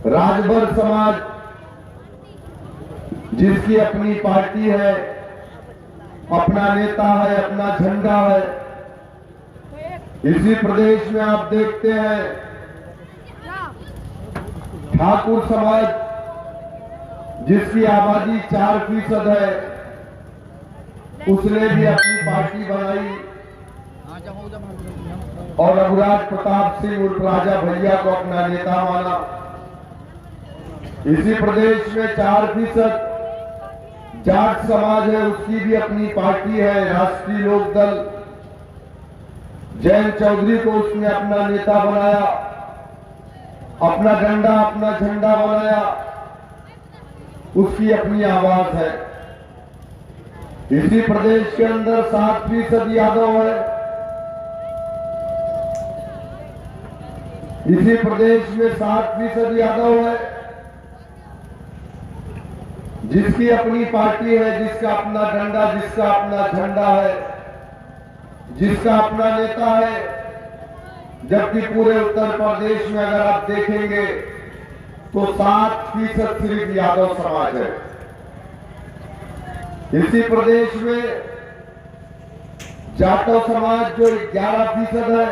राजभर समाज जिसकी अपनी पार्टी है, अपना नेता है, अपना झंडा है, इसी प्रदेश में आप देखते हैं ठाकुर समाज जिसकी आबादी 4% है, उसने भी अपनी पार्टी बनाई और रघुराज प्रताप सिंह उर्फ राजा भैया को अपना नेता माना। इसी प्रदेश में 4% जाट समाज है, उसकी भी अपनी पार्टी है, राष्ट्रीय लोकदल। जैन चौधरी को उसने अपना नेता बनाया, अपना डंडा, अपना झंडा बनाया, उसकी अपनी आवाज है। इसी प्रदेश के अंदर 7% यादव है। इसी प्रदेश में 7% यादव है, जिसकी अपनी पार्टी है, जिसका अपना डंडा, जिसका अपना झंडा है, जिसका अपना नेता है। जबकि पूरे उत्तर प्रदेश में अगर आप देखेंगे तो 7% सिर्फ यादव समाज है। इसी प्रदेश में जाटव समाज जो 11% है,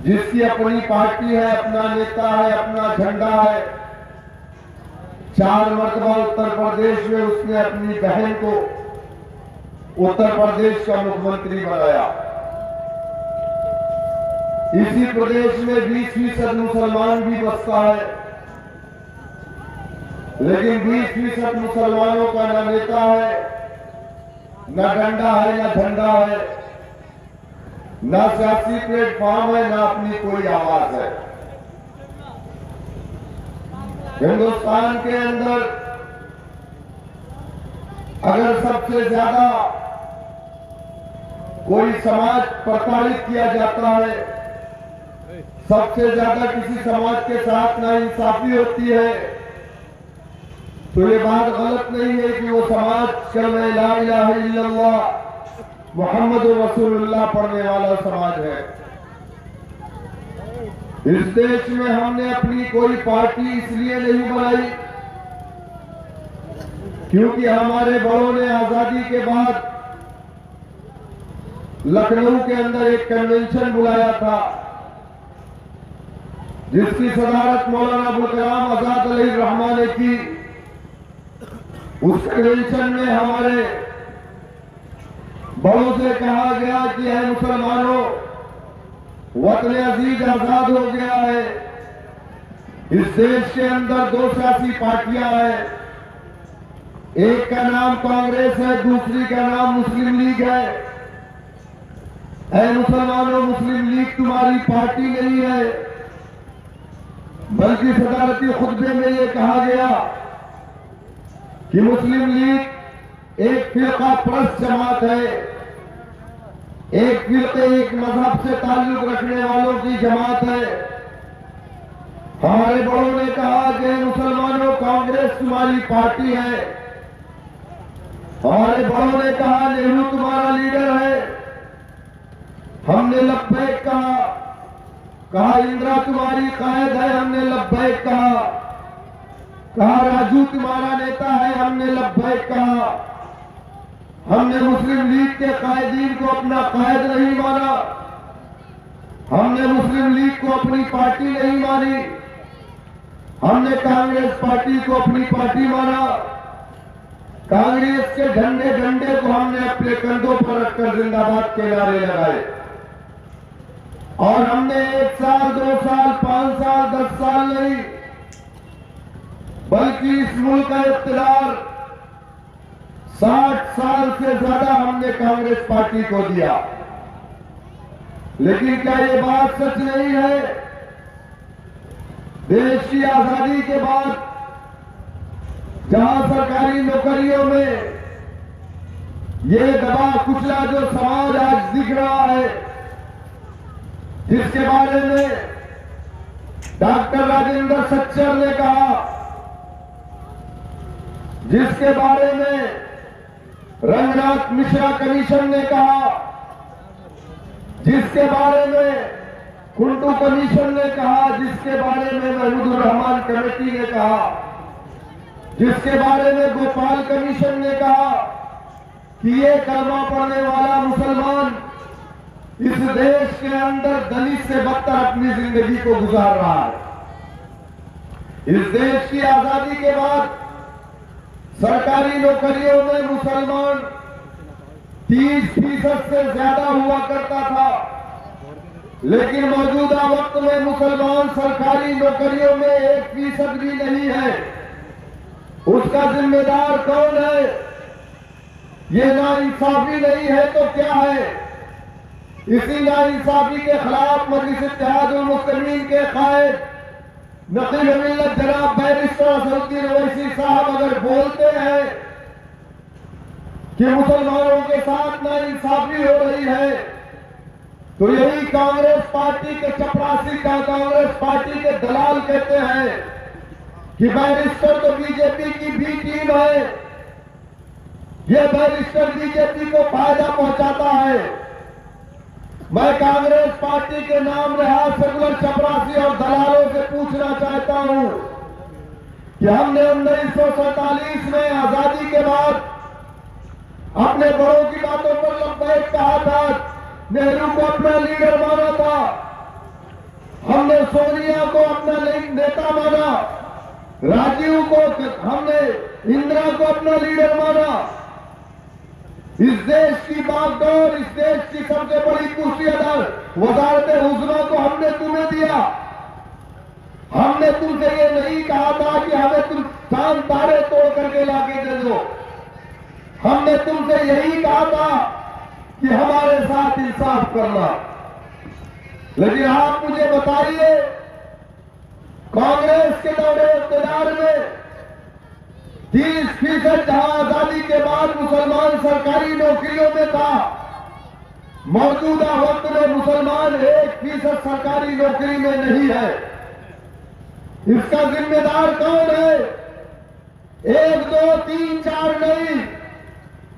जिसकी अपनी पार्टी है, अपना नेता है, अपना झंडा है। 4 मरतबा उत्तर प्रदेश में उसने अपनी बहन को उत्तर प्रदेश का मुख्यमंत्री बनाया। इसी प्रदेश में 20% मुसलमान भी बसता है, लेकिन 20% मुसलमानों का न नेता है, न डंडा है, न झंडा है, न सियासी प्लेटफॉर्म है, न अपनी कोई आवाज है। हिंदुस्तान के अंदर अगर सबसे ज्यादा कोई समाज प्रताड़ित किया जाता है, सबसे ज्यादा किसी समाज के साथ नाइंसाफी होती है, तो ये बात गलत नहीं है कि वो समाज कलमा ला इलाहा इल्लल्लाह मुहम्मद रसूलुल्लाह पढ़ने वाला समाज है। इस देश में हमने अपनी कोई पार्टी इसलिए नहीं बनाई क्योंकि हमारे बड़ों ने आजादी के बाद लखनऊ के अंदर एक कन्वेंशन बुलाया था, जिसकी सदारत मौलाना अबुल कलाम आजाद अलैहिर्रहमान ने की। उस कन्वेंशन में हमारे बड़ों से कहा गया कि है मुसलमानों, वतन अजीज आजाद हो गया है। इस देश के अंदर 2 सियासी पार्टियां हैं, एक का नाम कांग्रेस है, दूसरी का नाम मुस्लिम लीग है। ऐ मुसलमानों, मुस्लिम लीग तुम्हारी पार्टी नहीं है, बल्कि सदारती खुतबे में यह कहा गया कि मुस्लिम लीग एक फिरका परस्त जमात है, एक फिरके, एक मजहब से ताल्लुक रखने वालों की जमात है। हमारे बड़ों ने कहा कि मुसलमानों, कांग्रेस तुम्हारी पार्टी है। हमारे बड़ों ने कहा नेहरू तुम्हारा लीडर है। हमने लब्बैक कहा इंदिरा तुम्हारी कायद है, हमने लब्बैक कहा राजू तुम्हारा नेता है, हमने लब्बैक कहा। हमने मुस्लिम लीग के कायदीन को अपना कायद नहीं माना, हमने मुस्लिम लीग को अपनी पार्टी नहीं मानी, हमने कांग्रेस पार्टी को अपनी पार्टी माना। कांग्रेस के झंडे को हमने अपने कंधों पर रखकर जिंदाबाद के नारे लगाए और हमने 1 साल, 2 साल, 5 साल, 10 साल नहीं, बल्कि इस मुल्क का इख्तियार 60 साल से ज्यादा हमने कांग्रेस पार्टी को दिया। लेकिन क्या ये बात सच नहीं है? देश की आजादी के बाद जहां सरकारी नौकरियों में ये दबा कुचला जो समाज आज दिख रहा है, जिसके बारे में डॉक्टर राजेंद्र सच्चर ने कहा, जिसके बारे में रंगनाथ मिश्रा कमीशन ने कहा, जिसके बारे में कुंटू कमीशन ने कहा, जिसके बारे में महमूदुर रहमान कमेटी ने कहा, जिसके बारे में गोपाल कमीशन ने कहा कि ये कलमा पढ़ने वाला मुसलमान इस देश के अंदर दलित से बदतर अपनी जिंदगी को गुजार रहा है। इस देश की आजादी के बाद सरकारी नौकरियों में मुसलमान 30% से ज्यादा हुआ करता था, लेकिन मौजूदा वक्त में मुसलमान सरकारी नौकरियों में 1% भी नहीं है। उसका जिम्मेदार कौन है? ये नाइंसाफी नहीं है तो क्या है? इसी नाइंसाफी के खिलाफ मजलिस इत्तेहादुल मुस्लिमीन के कायद नकीब मिल्लत जनाब बैरिस्टर असदुद्दीन ओवैसी साहब अगर बोलते हैं कि मुसलमानों के साथ नाइंसाफी हो रही है, तो यही कांग्रेस पार्टी के चपरासी का कांग्रेस पार्टी के दलाल कहते हैं कि बैरिस्टर तो बीजेपी की बी टीम है, ये बैरिस्टर बीजेपी को फायदा पहुंचाता है। मैं कांग्रेस पार्टी के नाम रहा सेकुलर चपरासी और दलालों से पूछना चाहता हूं कि हमने 1947 में आजादी के बाद अपने बड़ों की बातों पर लब्बैक कहा था, नेहरू को अपना लीडर माना था, हमने सोनिया को अपना नेता माना, राजीव को हमने इंदिरा को अपना लीडर माना। इस देश की बागडोर, इस देश की सबसे बड़ी कुर्सियादार वजारत-ए-उज़्मा को हमने तुम्हें दिया। हमने तुमसे ये नहीं कहा था कि हमें तुम चांद तारे तोड़ करके लाके दे दो। हमने तुमसे यही कहा था कि हमारे साथ इंसाफ करना। लेकिन आप मुझे बताइए, कांग्रेस के दौरे इक़्तिदार में 30% जहां आजादी के बाद मुसलमान सरकारी नौकरियों में था, मौजूदा वक्त में मुसलमान 1% सरकारी नौकरी में नहीं है। इसका जिम्मेदार कौन है? 1, 2, 3, 4 नहीं,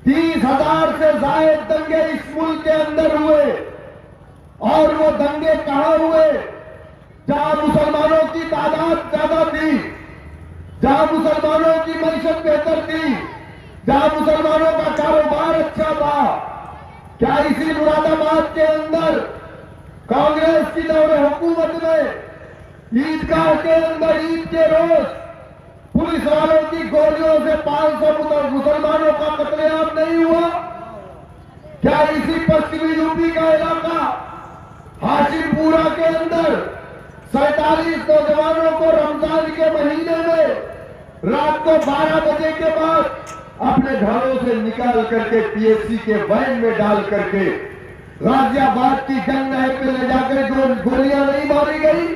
30,000 से ज्यादा दंगे इस मुल्क के अंदर हुए। और वो दंगे कहां हुए? जहां मुसलमानों की तादाद ज्यादा थी, जहां मुसलमानों की मईशत बेहतर थी, जहां मुसलमानों का कारोबार अच्छा था। क्या इसी मुरादाबाद के अंदर कांग्रेस की दौरे हुकूमत में ईदगाह के अंदर ईद के रोज पुलिस वालों की गोलियों से 500 मुसलमानों का कत्लेआम नहीं हुआ? क्या इसी पश्चिमी यूपी का इलाका हाशिमपुरा के अंदर 47 नौजवानों को रमजान के महीने में रात को 12 बजे के बाद अपने घरों से निकाल करके पीएससी के वैन में डाल करके गाजियाबाद की जंग नहर पे ले जाकर जो गोलियां नहीं मारी गई?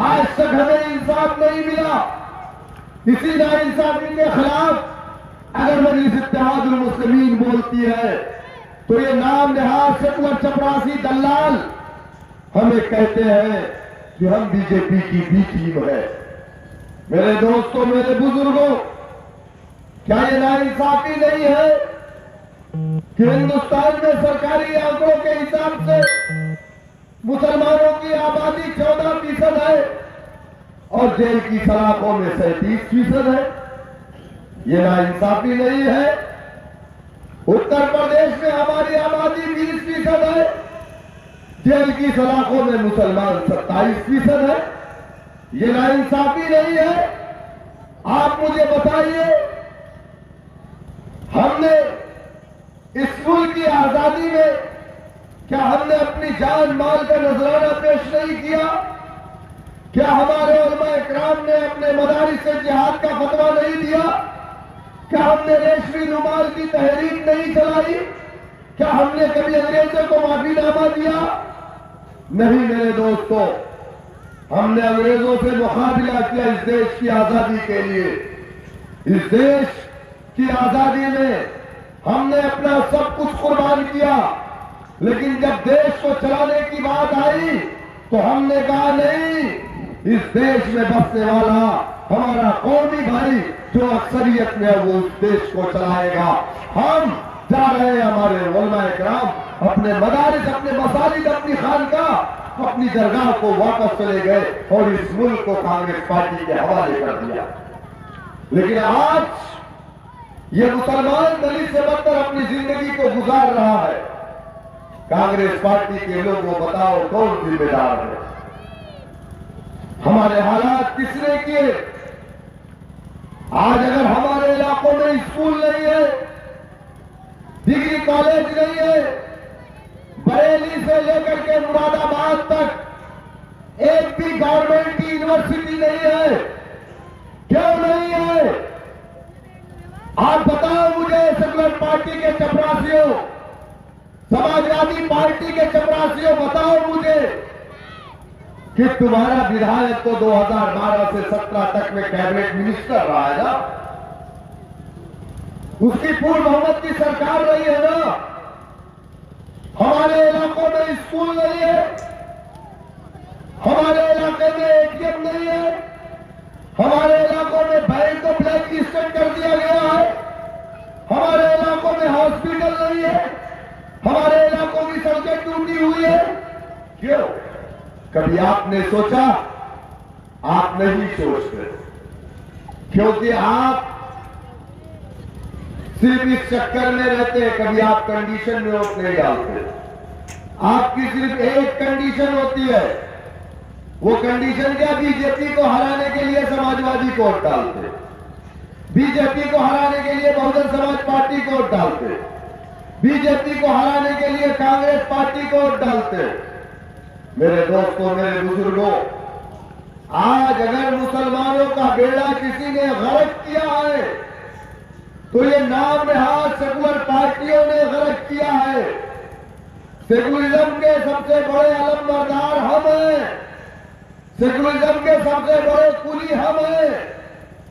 आज तक हमें इंसाफ नहीं मिला। इसी नाइंसाफी के खिलाफ अगर मजलिस इत्तेहादुल मुस्लिमीन बोलती है, तो ये नाम नहाद सेकुलर चपरासी दलाल हमें कहते हैं कि हम बीजेपी की बी टीम है। मेरे दोस्तों, मेरे बुजुर्गों, क्या ये नाइंसाफी नहीं है कि हिंदुस्तान में सरकारी आंकड़ों के हिसाब से मुसलमानों की आबादी 14% है और जेल की सलाखों में 37% है? ये नाइंसाफी नहीं है? उत्तर प्रदेश में हमारी आबादी 20% है, जेल की सलाखों में मुसलमान 27% है। ये नाइंसाफी नहीं है? आप मुझे बताइए, हमने इस मुल्क की आजादी में क्या हमने अपनी जान माल का नजराना पेश नहीं किया? क्या हमारे उलमा इकराम ने अपने मदारिस से जिहाद का फतवा नहीं दिया? क्या हमने रेशमी रुमाल की तहरीक नहीं चलाई? क्या हमने कभी अंग्रेजों को माफीनामा दिया? नहीं मेरे दोस्तों, हमने अंग्रेजों से मुकाबला किया इस देश की आजादी के लिए। इस देश की आजादी में हमने अपना सब कुछ कुर्बान किया, लेकिन जब देश को चलाने की बात आई तो हमने कहा नहीं, इस देश में बसने वाला हमारा कौमी भाई जो अक्सरियत में है वो उस देश को चलाएगा। हम जा रहे हैं, हमारे उलमा इकराम अपने मदारिस, अपने मसाजिद, अपनी खानका अपनी दरगाह को वापस चले गए और इस मुल्क को कांग्रेस पार्टी के हवाले कर दिया। लेकिन आज ये मुसलमान दलित से बदतर अपनी जिंदगी को गुजार रहा है। कांग्रेस पार्टी के लोगों बताओ कौन जिम्मेदार है? हमारे हालात किसने किए? आज अगर हमारे इलाकों में स्कूल नहीं है, डिग्री कॉलेज नहीं है, बरेली से लेकर के मुरादाबाद तक एक भी गवर्नमेंट की यूनिवर्सिटी नहीं है, क्यों नहीं है? आप बताओ मुझे, सेकुलर पार्टी के चपरासियों, समाजवादी पार्टी के चपरासियों, बताओ मुझे कि तुम्हारा विधायक तो 2012 से 17 तक में कैबिनेट मिनिस्टर रहा है ना, उसकी पूर्ण बहुमत की सरकार रही है ना। हमारे इलाकों में स्कूल नहीं है, हमारे इलाके में एटीएम नहीं है, हमारे इलाकों में बैंक को ब्लैक लिस्टेड कर दिया गया है, हमारे इलाकों में हॉस्पिटल नहीं है, हमारे इलाकों की सड़कें टूटी हुई है। क्यों? कभी आपने सोचा? आप नहीं सोचते, क्योंकि आप सिर्फ इस चक्कर में रहते हैं। कभी आप कंडीशन में वोट नहीं डालते। आपकी सिर्फ एक कंडीशन होती है, वो कंडीशन क्या? बीजेपी को हराने के लिए समाजवादी को वोट डालते, बीजेपी को हराने के लिए बहुजन समाज पार्टी को वोट डालते, बीजेपी को हराने के लिए कांग्रेस पार्टी को वोट डालते। मेरे दोस्तों, मेरे बुजुर्गों, आज अगर मुसलमानों का बेड़ा किसी ने गर्क किया है तो ये नाम नहाद सेकुलर पार्टियों ने गर्क किया है। सेकुलरिज्म के सबसे बड़े अलमबरदार हम हैं, सेकुलरिज्म के सबसे बड़े कुली हम हैं।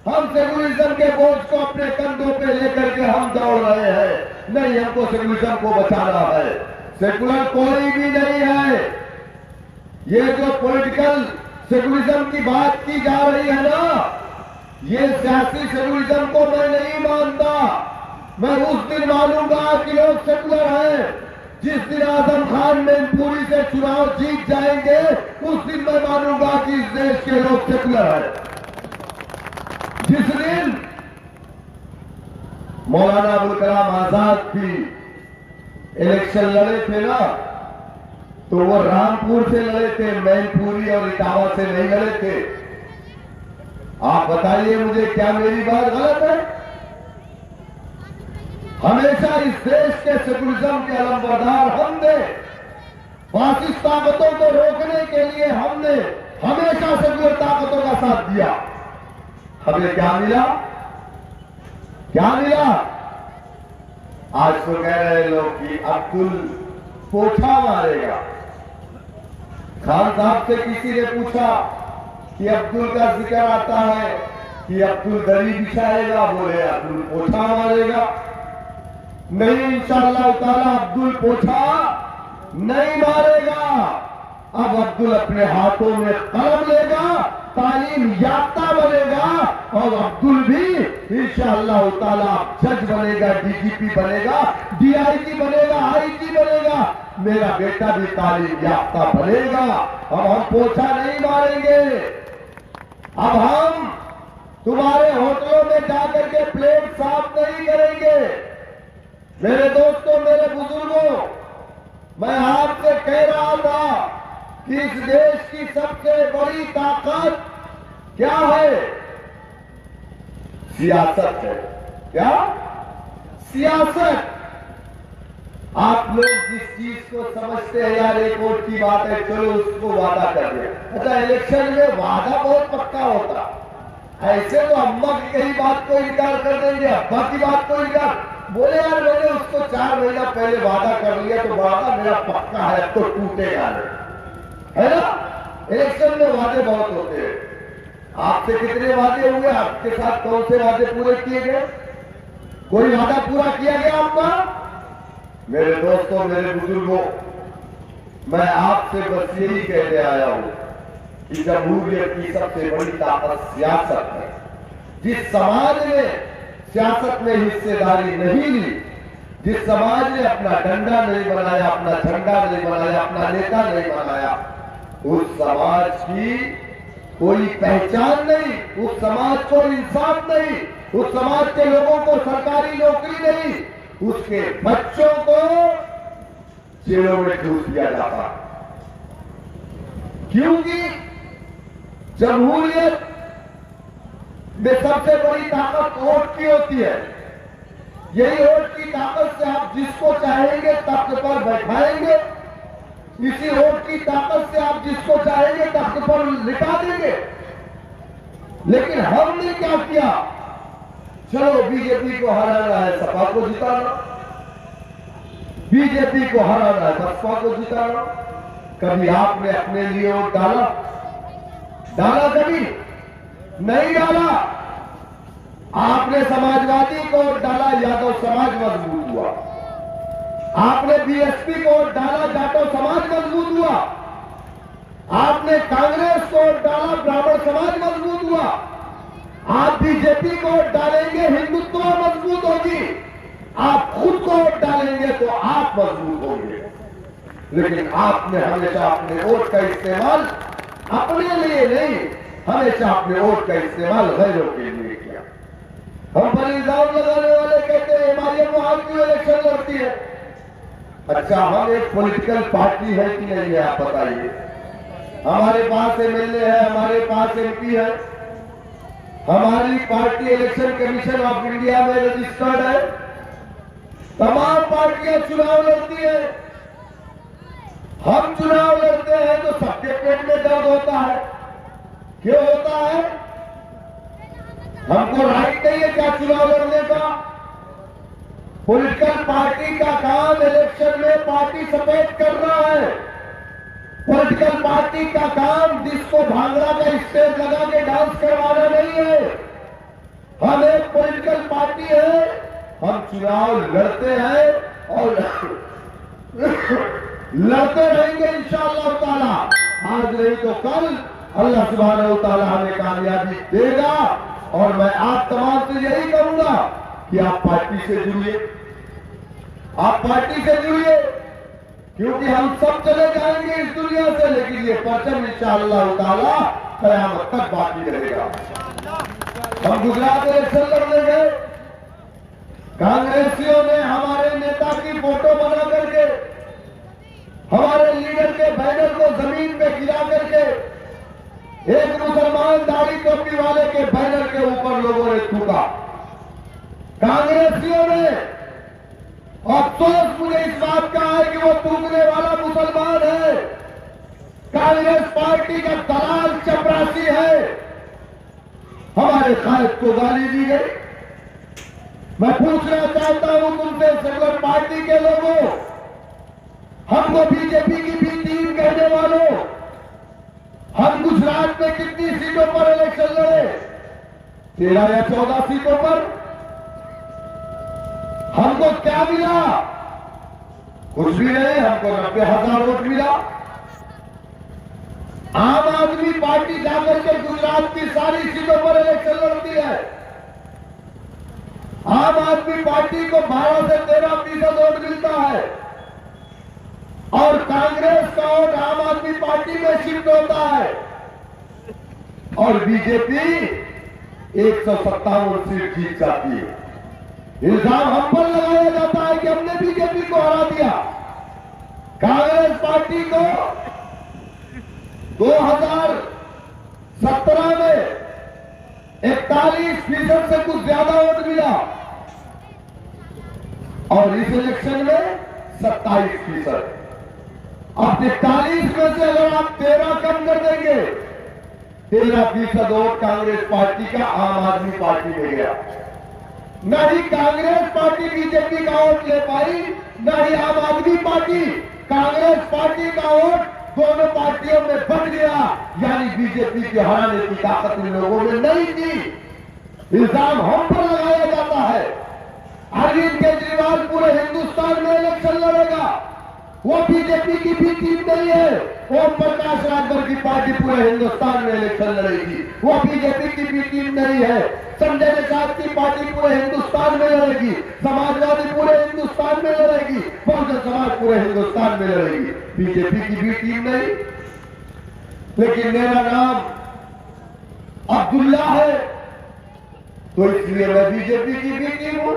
हम सेकुलरिज्म के बोझ को अपने कंधों पे लेकर के हम दौड़ रहे हैं। नहीं, हमको सेकुलरिज्म को बचाना है। सेकुलर कोई भी नहीं है। ये जो पॉलिटिकल सेकुलरिज्म की बात की जा रही है ना, ये सियासी सेकुलरिज्म को मैं नहीं मानता। मैं उस दिन मानूंगा कि लोग सेकुलर हैं जिस दिन आजम खान मैनपुरी से चुनाव जीत जाएंगे, उस दिन मैं मानूंगा कि इस देश के लोग सेकुलर हैं। जिस दिन मौलाना अबुल कलाम आजाद भी इलेक्शन लड़े थे ना, तो वो रामपुर से लड़े थे, मैनपुरी और इटावा से नहीं लड़े थे। आप बताइए मुझे, क्या मेरी बात गलत है? हमेशा इस देश के सेकुलरिज्म के अलमबरदार हमने, फासिस्ट ताकतों को रोकने के लिए हमने हमेशा सेकुलर ताकतों का साथ दिया। हमें क्या मिला? क्या मिला? आज तो कह रहे लोग कि अब्दुल पोछा मारेगा। खान साहब से किसी ने पूछा कि अब्दुल का जिक्र आता है कि अब्दुल दरी बिछाएगा, बोले अब्दुल पोछा मारेगा। नहीं, इंशाअल्लाह ताला अब्दुल पोछा नहीं मारेगा। अब अब्दुल अपने हाथों में कलम लेगा, तालीम याफ्ता बनेगा और अब्दुल भी इंशाअल्लाह ताला जज बनेगा, डीजीपी बनेगा, डीआईजी बनेगा, आईजी बनेगा। मेरा बेटा भी तालीम याफ्ता बनेगा। अब हम पोछा नहीं मारेंगे। अब हम तुम्हारे होटलों में जाकर के प्लेट साफ नहीं करेंगे। मेरे दोस्तों, मेरे बुजुर्गों, मैं आपसे कह रहा था कि इस देश की सबसे बड़ी ताकत क्या है? सियासत है। क्या? सियासत। आप लोग जिस चीज को समझते हैं यार एक वोट की बात है, चलो उसको वादा कर दे। अच्छा, इलेक्शन में वादा बहुत पक्का होता। ऐसे तो अम्मा की कही बात को इनकार कर देंगे, अब्बा की बात को इनकार। बोले यार मैंने उसको 4 महीना पहले वादा कर लिया तो वादा मेरा पक्का है, अब तो टूटेगा नहीं, है ना? इलेक्शन में वादे बहुत होते हैं। आपसे कितने वादे हुए? आपके साथ कौन से वादे पूरे किए गए? कोई वादा पूरा किया गया आपका? मेरे दोस्तों, मेरे बुजुर्गों, मैं आपसे बस यही कहते आया हूं कि जमहूरियत की सबसे बड़ी ताकत सियासत है। जिस समाज ने सियासत में हिस्सेदारी नहीं ली, जिस समाज ने अपना डंडा नहीं बनाया, अपना झंडा नहीं बनाया, अपना नेता नहीं बनाया, उस समाज की कोई पहचान नहीं, उस समाज को इंसाफ नहीं, उस समाज के लोगों को सरकारी नौकरी नहीं, उसके बच्चों को जेलों में ठूस दिया जाता। क्योंकि जमहूरियत में सबसे बड़ी ताकत वोट की होती है। यही वोट की ताकत से आप जिसको चाहेंगे तख्त पर बैठाएंगे, इसी वोट की ताकत से आप जिसको चाहेंगे तख्त पर लिटा देंगे। लेकिन हमने क्या किया? चलो बीजेपी को हराना है, सपा को जिताना, बीजेपी को हराना है, बसपा को जिताना। कभी आपने अपने लिए वोट डाला? कभी नहीं डाला। आपने समाजवादी को वोट डाला, यादव समाज मजबूत हुआ। आपने बीएसपी को वोट डाला, जाटव समाज मजबूत हुआ। आपने कांग्रेस को वोट डाला, ब्राह्मण समाज मजबूत हुआ। आप बीजेपी को वोट डालेंगे, हिंदुत्व मजबूत होगी। आप खुद को वोट डालेंगे तो आप मजबूत होंगे। लेकिन आपने हमेशा अपने वोट का इस्तेमाल अपने लिए नहीं, हमेशा अपने वोट का इस्तेमाल गैरों के लिए किया। हम पर इल्जाम लगाने वाले कहते हैं एमआईएम वहां क्यों इलेक्शन लड़ती है। अच्छा, हम एक पॉलिटिकल पार्टी है कि नहीं है आप बताइए। हमारे पास एमएलए है, हमारे पास एमपी है, हमारी party election commission of India में रजिस्टर्ड है। तमाम पार्टियां चुनाव लड़ती है। हम चुनाव लड़ते हैं तो सबके पेट में दर्द होता है। क्यों होता है? हमको राइट नहीं है क्या चुनाव लड़ने का? पॉलिटिकल पार्टी का काम इलेक्शन में पार्टी सपोर्ट करना है। पॉलिटिकल पार्टी का काम डिस्को भांगड़ा का स्टेज लगा के डांस करवाना नहीं है। हम एक पॉलिटिकल पार्टी है, हम चुनाव लड़ते हैं और लड़ते रहेंगे इंशाअल्लाह ताला। आज नहीं तो कल अल्लाह सुब्हानहू तआला हमें कामयाबी देगा। और मैं आप तमाम से यही कहूंगा कि आप पार्टी से जुड़िए, आप पार्टी से जुड़िए, क्योंकि हम सब चले जाएंगे इस दुनिया से, लेकिन ये परचम इंशाअल्लाह ताला कयामत तक बाकी रहेगा। हम गुजरात इलेक्शन लड़ने गए, कांग्रेसियों ने हमारे नेता की फोटो बना करके, हमारे लीडर के बैनर को जमीन पे गिरा करके, एक मुसलमान दाढ़ी टोपी वाले के बैनर के ऊपर लोगों ने थूका। कांग्रेसियों ने, अफसोस मुझे इस बात का है कि वो थूकने वाला मुसलमान है, कांग्रेस पार्टी का दलाल चपरासी है। हमारे कायद को गाली दी गई। मैं पूछना चाहता हूं तुमसे सेकुलर पार्टी के लोगों, हमको बीजेपी की भी टीम कहने वालों, हम गुजरात में कितनी सीटों पर इलेक्शन लड़े? 13 या 14 सीटों पर। हमको क्या मिला? कुछ भी नहीं। हमको 90,000 वोट मिला। आम आदमी पार्टी जाकर के गुजरात की सारी सीटों पर इलेक्शन लड़ती है। आम आदमी पार्टी को 12 से 13% वोट मिलता है और कांग्रेस का वोट आम आदमी पार्टी में शिफ्ट होता है और बीजेपी 157 सीट जीत जाती है। इल्जाम हम पर लगाया जाता है कि हमने बीजेपी को हरा दिया। कांग्रेस पार्टी को 2017 में 41% से कुछ ज्यादा वोट मिला और इस इलेक्शन में 27%। अब 43 में से अगर आप 13 कम कर देंगे, 13% वोट कांग्रेस पार्टी का आम आदमी पार्टी में गया। न ही कांग्रेस पार्टी बीजेपी का वोट ले पाई, न ही आम आदमी पार्टी। कांग्रेस पार्टी का वोट दोनों पार्टियों में बट गया, यानी बीजेपी के हराने की ताकत इन लोगों में नहीं थी। इल्जाम हम पर लगाया जाता है। अरविंद केजरीवाल पूरे हिंदुस्तान में इलेक्शन लड़ेगा, वो बीजेपी की भी टीम नहीं है। ओम प्रकाश राजभर की पार्टी पूरे हिंदुस्तान में इलेक्शन लड़ेगी, वो बीजेपी की भी टीम नहीं है। संजय निषाद की पार्टी पूरे हिंदुस्तान में लड़ेगी, समाजवादी पूरे हिंदुस्तान में लड़ेगी, बहुजन समाज पूरे हिंदुस्तान में लड़ेगी, बीजेपी की भी टीम नहीं। लेकिन मेरा नाम अब्दुल्ला है तो इसलिए मैं बीजेपी की बी टीम हूं।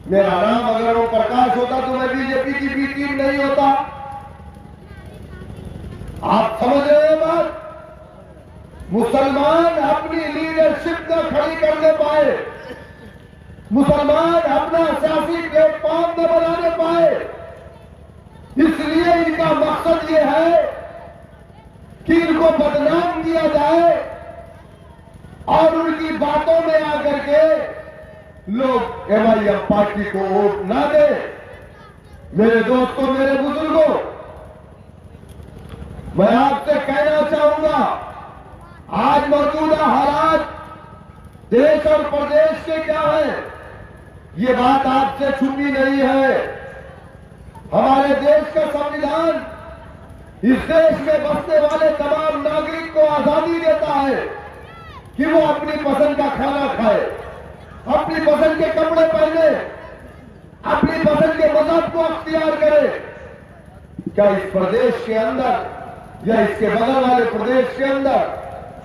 मेरा नाम अगर वो प्रकाश होता तो मैं बीजेपी की बी टीम नहीं होता। आप समझ रहे हैं बात? मुसलमान अपनी लीडरशिप न खड़ी करने पाए, मुसलमान अपना सियासी प्लेटफॉर्म न बनाने पाए, इसलिए इनका मकसद ये है कि इनको बदनाम किया जाए और उनकी बातों में आकर के लोग एमआईएम पार्टी को वोट ना दे। मेरे दोस्तों, मेरे बुजुर्गों, मैं आपसे कहना चाहूंगा, आज मौजूदा हालात देश और प्रदेश के क्या है, ये बात आपसे छुपी नहीं है। हमारे देश का संविधान इस देश में बसने वाले तमाम नागरिक को आजादी देता है कि वो अपनी पसंद का खाना खाए, अपनी पसंद के कपड़े पहने, अपनी पसंद के मजहब को अख्तियार करे। क्या इस प्रदेश के अंदर या इसके बगल वाले प्रदेश के अंदर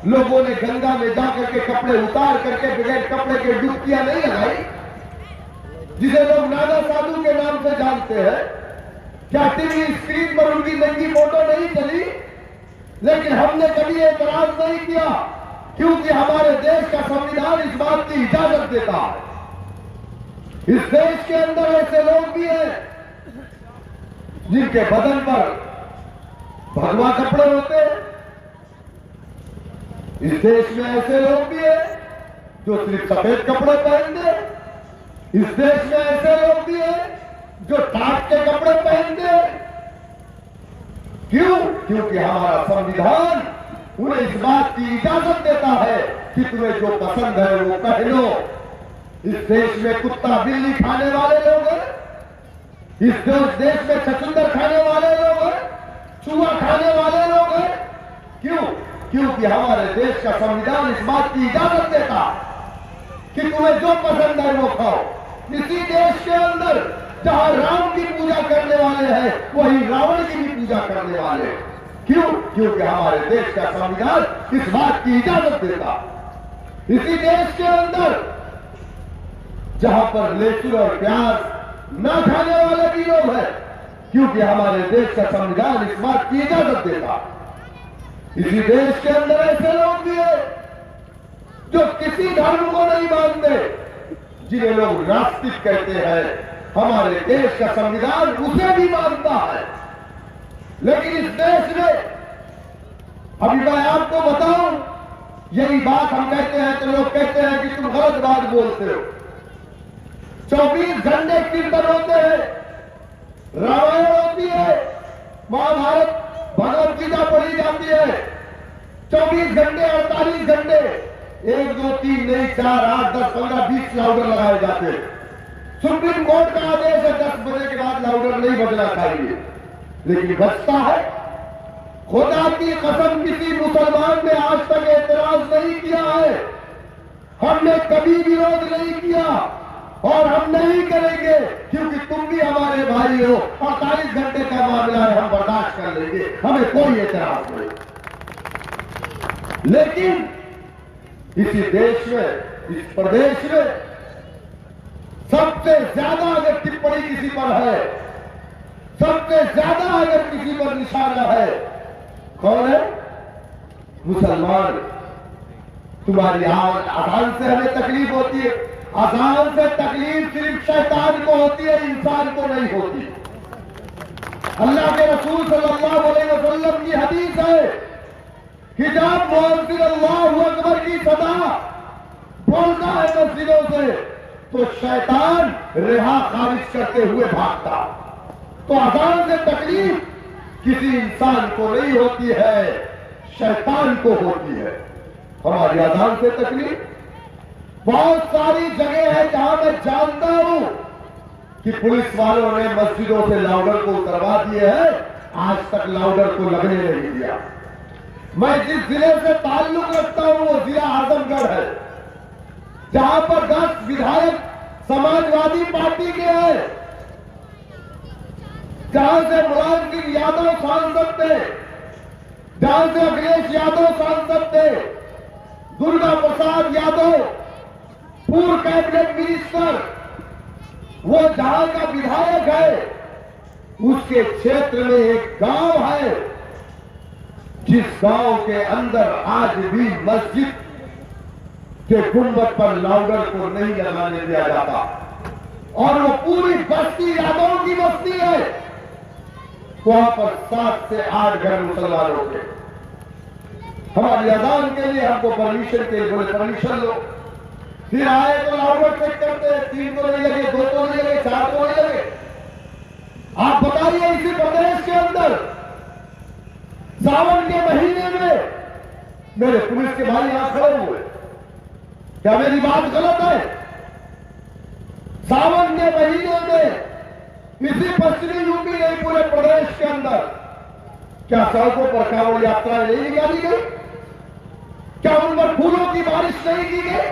लोगों ने गंगा में जाकर के कपड़े उतार करके बगैर कपड़े के डुबकियां नहीं लगाई, जिसे लोग नागा साधु के नाम से जानते हैं? क्या टीवी स्क्रीन पर उनकी नंगी फोटो नहीं चली? लेकिन हमने कभी एतराज नहीं किया, क्योंकि हमारे देश का संविधान इस बात की इजाजत देता है। इस देश के अंदर ऐसे लोग भी हैं जिनके बदन पर भगवा कपड़े होते हैं। इस देश में ऐसे लोग भी हैं जो सिर्फ सफेद कपड़े पहनते हैं। इस देश में ऐसे लोग भी हैं जो टाट के कपड़े पहनते हैं। क्यों? क्योंकि हमारा संविधान उन्हें इस बात की इजाजत देता है कि तुम्हें जो पसंद है वो पहनो। इस देश में कुत्ता बिल्ली खाने वाले लोग हैं, इस देश में छछूंदर खाने वाले लोग हैं, चूहा खाने वाले लोग हैं। क्यों? क्योंकि हमारे देश का संविधान इस बात की इजाजत देता कि तुम्हें जो पसंद है वो खाओ। इसी देश के अंदर जहां राम की पूजा करने वाले हैं, वही रावण की भी पूजा करने वाले हैं। क्यों? क्योंकि हमारे देश का संविधान इस बात की इजाजत देता। इसी देश के अंदर जहां पर लहसुन और प्याज न खाने वाले भी लोग हैं, क्योंकि हमारे देश का संविधान इस बात की इजाजत देता। इसी देश के अंदर ऐसे लोग भी हैं जो किसी धर्म को नहीं मानते, जिन्हें लोग नास्तिक कहते हैं। हमारे देश का संविधान उसे भी मानता है। लेकिन इस देश में, अभी मैं आपको बताऊं, यही बात हम कहते हैं तो लोग कहते हैं कि तुम गलत बात बोलते हो। 24 घंटे कीर्तन होते हैं, रामायण होती है, महाभारत भगवत गीता पढ़ी जाती है। 24 घंटे 48 घंटे 1 2 3 नहीं 4 8 10 15 20 लाउडर लगाए जाते हैं। सुप्रीम कोर्ट का आदेश है 10 बजे के बाद लाउडर नहीं बजना चाहिए, लेकिन बजता है। खुदा की कसम, किसी मुसलमान ने आज तक एतराज नहीं किया है। हमने कभी विरोध नहीं किया और हम नहीं करेंगे, क्योंकि तुम भी हमारे भाई हो। 48 घंटे का मामला है, हम बर्दाश्त कर लेंगे, हमें कोई एतराज नहीं। लेकिन इसी देश में, इस प्रदेश में सबसे ज्यादा अगर टिप्पणी किसी पर है, सबसे ज्यादा अगर किसी पर निशाना है, कौन है? मुसलमान। तुम्हारी अजान से हमें तकलीफ होती है। अजान से तकलीफ सिर्फ शैतान को होती है, इंसान को नहीं होती। अल्लाह के रसूल सल्लल्लाहु अलैहि वसल्लम की हदीस है कि जब मुअज्जिन अल्लाहु अकबर की सदा बोलता है मस्जिदों से, तो शैतान रिहा खारिज करते हुए भागता। तो अजान से तकलीफ किसी इंसान को नहीं होती है, शैतान को होती है। हमारी अजान से तकलीफ बहुत सारी जगह है जहां मैं जानता हूं कि पुलिस वालों ने मस्जिदों से लाउडर को उतरवा दिए हैं, आज तक लाउडर को लगने नहीं दिया। मैं जिस जिले से ताल्लुक रखता हूं वो जिला आजमगढ़ है, जहां पर 10 विधायक समाजवादी पार्टी के हैं, जहां से मुलायम सिंह यादव सांसद थे, जहां से अखिलेश यादव सांसद थे, दुर्गा प्रसाद यादव पूर्व कैबिनेट मिनिस्टर, वो जहां का विधायक है, उसके क्षेत्र में एक गांव है जिस गांव के अंदर आज भी मस्जिद के गुंबद पर लाउडर को नहीं लगाने दिया जाता, और वो पूरी बस्ती यादवों की बस्ती है। वहां पर 7 से 8 घर मुसलमानों के। हमारी अजान के लिए हमको परमिशन के लिए बोले परमिशन लो, फिर आए तो लाउडर चेक करते हैं, 3 तो नहीं लगे, 2 तो नहीं लगे, 4 तो नहीं लगे। आप बताइए इसी प्रदेश के अंदर सावन के महीने में मेरे पुलिस के भाई यहां खड़े हुए, क्या मेरी बात गलत है? सावन के महीने में इसी पश्चिमी यूपी नहीं पूरे प्रदेश के अंदर क्या सड़कों पर कांवड़ यात्राएं नहीं निकाली गई? क्या उन पर फूलों की बारिश नहीं की गई?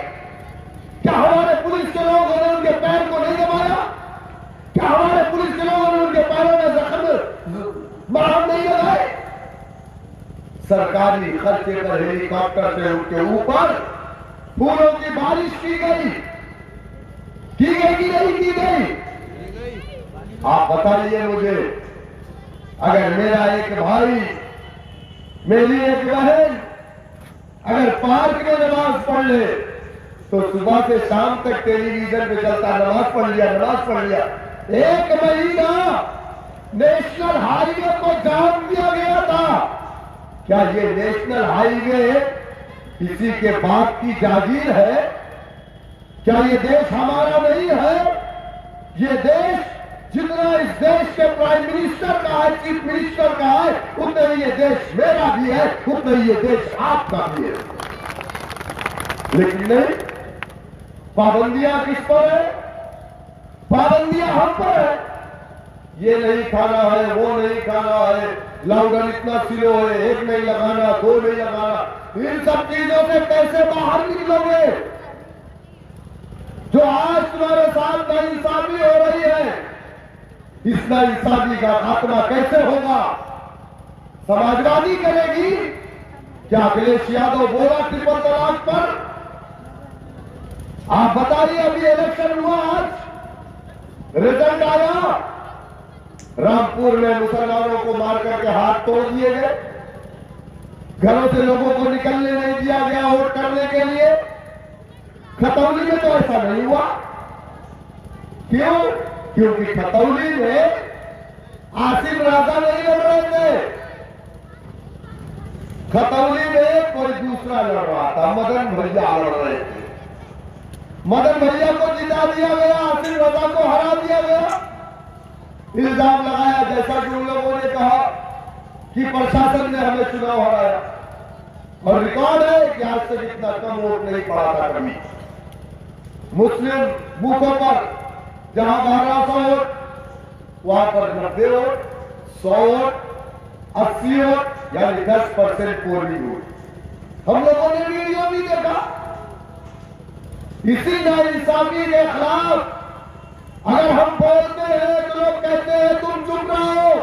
क्या हमारे पुलिस के लोगों ने उनके पैर को नहीं दबाया? क्या हमारे पुलिस के लोगों ने उनके पैरों में जख्म मरहम नहीं लगाए? सरकारी खर्चे पर हेलीकॉप्टर से उनके ऊपर फूलों की बारिश की गई कि नहीं की गई? आप बताइए मुझे, अगर मेरा एक भाई, मेरी एक बहन अगर पार्क में नमाज पढ़ ले तो सुबह से शाम तक टेलीविजन पे चलता नमाज पढ़ लिया। 1 महीना नेशनल हाईवे को जाम दिया गया था। क्या ये नेशनल हाईवे किसी के बाप की जागीर है? क्या ये देश हमारा नहीं है? ये देश जितना इस देश के प्राइम मिनिस्टर का है, चीफ मिनिस्टर का है, उतना ही ये देश मेरा भी है, उतना ही ये देश आपका भी है। लेकिन नहीं, पाबंदियां किस पर है? पाबंदियां हम पर है। ये नहीं खाना है, वो नहीं खाना है, लाउडर इतना स्लो है, 1 नहीं लगाना, 2 नहीं लगाना। इन सब चीजों से कैसे बाहर निकलोगे? जो आज तुम्हारे साथ नाइंसाफी हो रही है, इस नाइंसाफी का खात्मा कैसे होगा? समाजवादी करेगी क्या? अखिलेश यादव बोला ट्रिपल तलाक पर? आप बताइए, अभी इलेक्शन हुआ, आज रिजल्ट आया, रामपुर में मुसलमानों को मार करके हाथ तोड़ दिए गए, घरों से लोगों को निकलने नहीं दिया गया वोट करने के लिए। खतौली में तो ऐसा नहीं हुआ। क्यों? क्योंकि खतौली में आसिम राजा नहीं लड़ रहे थे, खतौली में कोई दूसरा लड़ रहा था, मदन भैया लड़ रहे थे। मदन भैया को जिता दिया गया, आसिम राजा को हरा दिया गया। इल्जाम लगाया, जैसा कि उन लोगों ने कहा कि प्रशासन ने हमें चुनाव हराया, और रिकॉर्ड है कि आज तक इतना कम वोट नहीं पड़ा था कभी। मुस्लिम बूथों पर जहां 1200 वोट, वहां पर 90 वोट, 100 वोट, 80 वोट, यानी 10% पोलिंग वोट। हम लोगों ने वीडियो भी देखा। इसी नाइंसाफी के खिलाफ अगर हम बोलते हैं तो लोग कहते हैं तुम चुप रहो,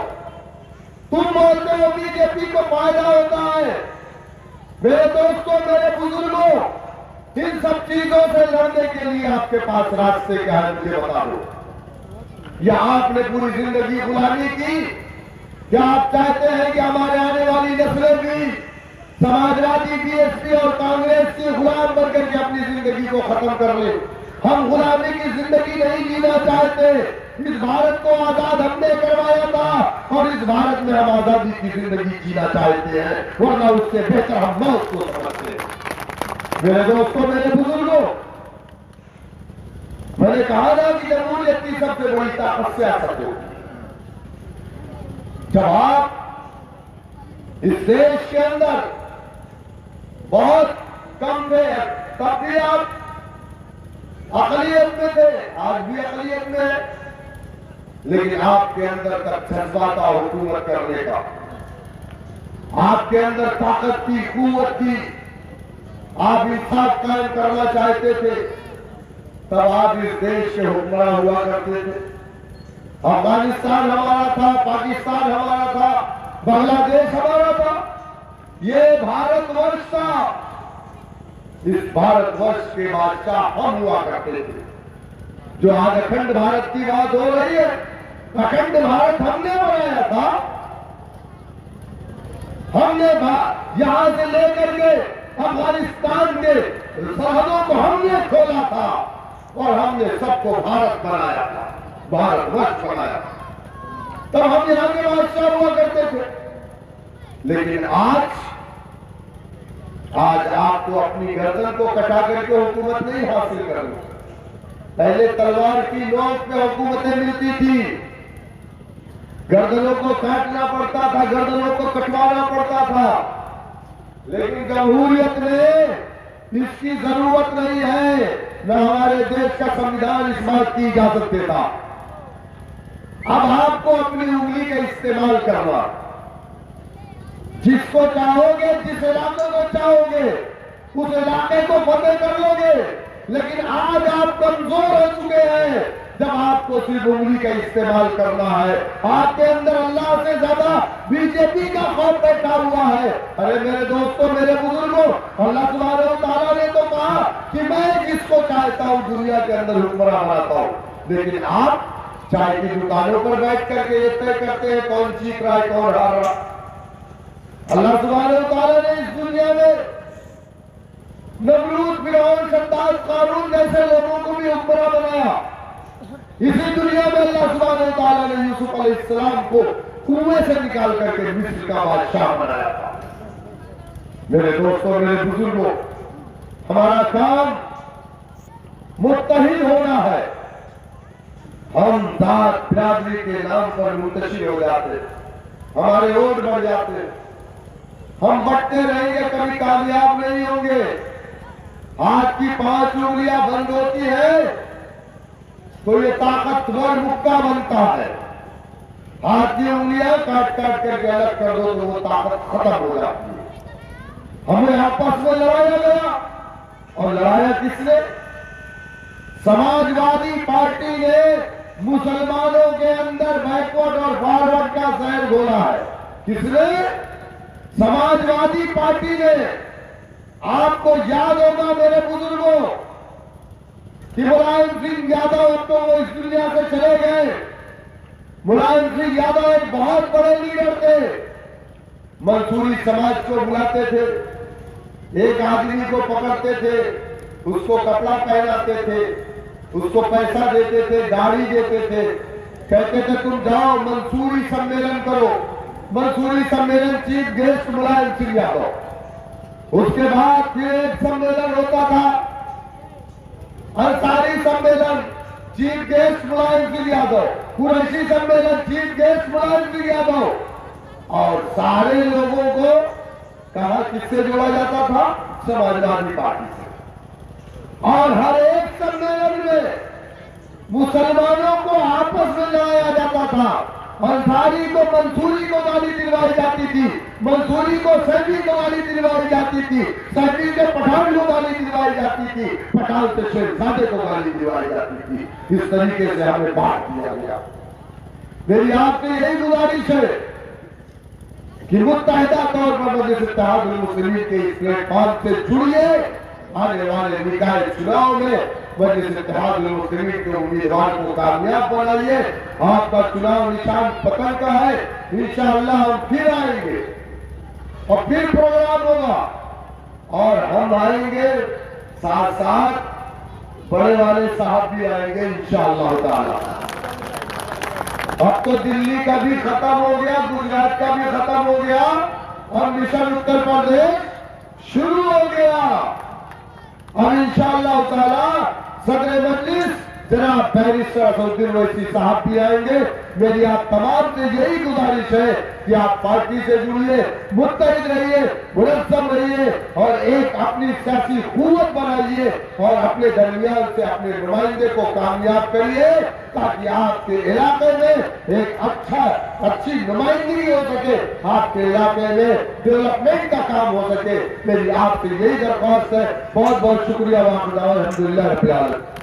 तुम बोलते हो बीजेपी को फायदा होता है। मेरे दोस्तों, मेरे बुजुर्गों, इन सब चीजों से लड़ने के लिए आपके पास रास्ते क्या है मुझे बता दो। या आपने पूरी जिंदगी गुलामी की, क्या आप चाहते हैं कि हमारे आने वाली नस्लें भी समाजवादी, बीएसपी और कांग्रेस के गुलाम बनकर के अपनी जिंदगी को खत्म कर ले? हम गुलामी की जिंदगी नहीं जीना चाहते। इस भारत को आजाद हमने करवाया था, और इस भारत में हम आजादी की जिंदगी जीना चाहते हैं, वरना उससे बेहतर हम मौत को समझते हैं। मेरे दोस्तों, मेरे बुजुर्गों, मैंने कहा ना कि जमहूरियत की सबसे बड़ी ताकत सियासत होगी। जब आप इस देश के अंदर बहुत कम थे, तब भी आप अकलियत में थे, आज भी अकलियत में है, लेकिन आपके अंदर तक जज्बा था हुकूमत करने का, आपके अंदर ताकत थी, कुव्वत थी, आप इंसाफ कायम करना चाहते थे, तब आप इस देश के हुक्मरान हुआ करते थे। अफगानिस्तान हमारा था, पाकिस्तान हमारा था, बांग्लादेश हमारा था, ये भारतवर्ष था, इस भारतवर्ष के बादशाह हम हुआ करते थे। जो आज अखंड भारत की बात हो रही है, अखंड भारत हमने बनाया था। हमने यहां से लेकर के अफगानिस्तान के सरहदों को हमने खोला था और हमने सबको भारत बनाया था, भारतवर्ष बनाया था। तब हम यहां के बादशाह हुआ करते थे। लेकिन आज आपको अपनी गर्दन को कटा करके हुकूमत नहीं हासिल करनी। पहले तलवार की नोक पे हुकूमतें मिलती थी, गर्दनों को काटना पड़ता था, गर्दनों को कटवाना पड़ता था। लेकिन जमहूरियत में इसकी जरूरत नहीं है, न हमारे देश का संविधान इस बात की इजाजत देता। अब आपको अपनी उंगली का इस्तेमाल करना, जिसको चाहोगे, जिस इलाके को चाहोगे, उस इलाके को फतेह कर लोगे। लेकिन आज आप कमजोर हो चुके हैं, जब आपको सिर्फ उंगली का इस्तेमाल करना है। आपके अंदर अल्लाह से ज्यादा बीजेपी का खौफ बैठा हुआ है। अरे मेरे दोस्तों, मेरे बुजुर्गों, अल्लाह सुब्हानहू तआला ने तो कहा कि मैं जिसको चाहता हूं दुनिया के अंदर हुक्मरान बनाता हूं। लेकिन आप चाय की दुकानों पर बैठ करके ये तय करते हैं कौन जीत रहा है, कौन हार रहा। अल्लाह सुब्हानहू तआला ने इस दुनिया में नमरूद, फिरौन, शद्दाद, कारून जैसे लोगों को भी हुक्मरान बनाया। इसी दुनिया में अल्लाह सुब्हानहू तआला ने यूसुफ अलैहिस्सलाम को कुएं से निकाल करके मिस्र का बादशाह बनाया था। मेरे दोस्तों, मेरे बुजुर्गों, हमारा काम मुत्तहिद होना है। हम जात बिरादरी के नाम पर मुंतशिर हो जाते, हमारे वोट बढ़ जाते, हम बढ़ते रहेंगे, कभी कामयाब नहीं होंगे। हाथ की 5 उंगलियां बंद होती है तो ये ताकतवर मुक्का बनता है। हाथ की उंगलियां काट काट करके अलग कर दो तो वो ताकत खत्म हो जाती है। हमें आपस में लड़ाया गया, और लड़ाया किसने? समाजवादी पार्टी ने मुसलमानों के अंदर बैकवर्ड और फॉरवर्ड का जहर घोला है। किसने? समाजवादी पार्टी ने। आपको याद होगा मेरे बुजुर्गों कि मुलायम सिंह यादव, अब तो वो इस दुनिया से चले गए। मुलायम सिंह यादव एक बहुत बड़े लीडर थे। मंसूरी समाज को बुलाते थे, एक आदमी को पकड़ते थे, उसको कपड़ा पहनाते थे, उसको पैसा देते थे, गाड़ी देते थे, कहते थे तुम जाओ मंसूरी सम्मेलन करो। मंसूरी सम्मेलन, चीफ गेस्ट मुलायम सिंह यादव। उसके बाद फिर एक सम्मेलन होता था, अंसारी सम्मेलन, चीफ गेस्ट मुलायम सिंह यादव। कुरैशी सम्मेलन, चीफ गेस्ट मुलायम सिंह यादव। और सारे लोगों को कहा किससे जोड़ा जाता था? समाजवादी पार्टी से। और हर एक सम्मेलन में मुसलमानों को आपस में लड़ाया जाता था। अंसारी को मंसूरी को गाली दिलवाई जाती थी, मंसूरी को सैफी को गाली दिलवाई जाती थी, सैफी से पठान को गाली दिलवाई जाती थी, पठान से शेरजादे को गाली दिलवाई जाती थी। इस तरीके से हमें बात किया गया। मेरी आपसे यही गुजारिश है कि मुत्तहिदा तौर पर मजलिस इत्तेहादुल मुस्लिमीन के इस प्लेटफॉर्म से जुड़िए। आने वाले निकाय चुनाव में मजलिस इत्तेहादुल मुस्लिमीन के उम्मीदवार को कामयाब बनाइए। आपका चुनाव निशान पतन का है। इंशाअल्लाह हम फिर आएंगे और फिर प्रोग्राम होगा, और हम आएंगे साथ साथ बड़े वाले साहब भी आएंगे इंशाअल्लाह ताला। अब तो दिल्ली का भी खत्म हो गया, गुजरात का भी खत्म हो गया, और मिशन उत्तर प्रदेश शुरू हो गया। और इंशाअल्लाह ताला सदर मजलिस जनाब बैरिस्टर असदुद्दीन ओवैसी साहब भी आएंगे। मेरी आप तमाम से यही गुजारिश है कि आप पार्टी से जुड़िए, मुत्तहिद रहिए, मुनज़्ज़म रहिए, और एक अपनी सियासी क़ुव्वत बनाइए और अपने दरमियान से अपने नुमाइंदे को कामयाब करिए, ताकि आपके इलाके में एक अच्छी नुमाइंदगी हो सके, आपके इलाके में डेवलपमेंट का काम हो सके। मेरी आपसे यही दरख्वास्त है। बहुत बहुत शुक्रिया। अल्हम्दुलिल्लाह रब्बिल आलमीन।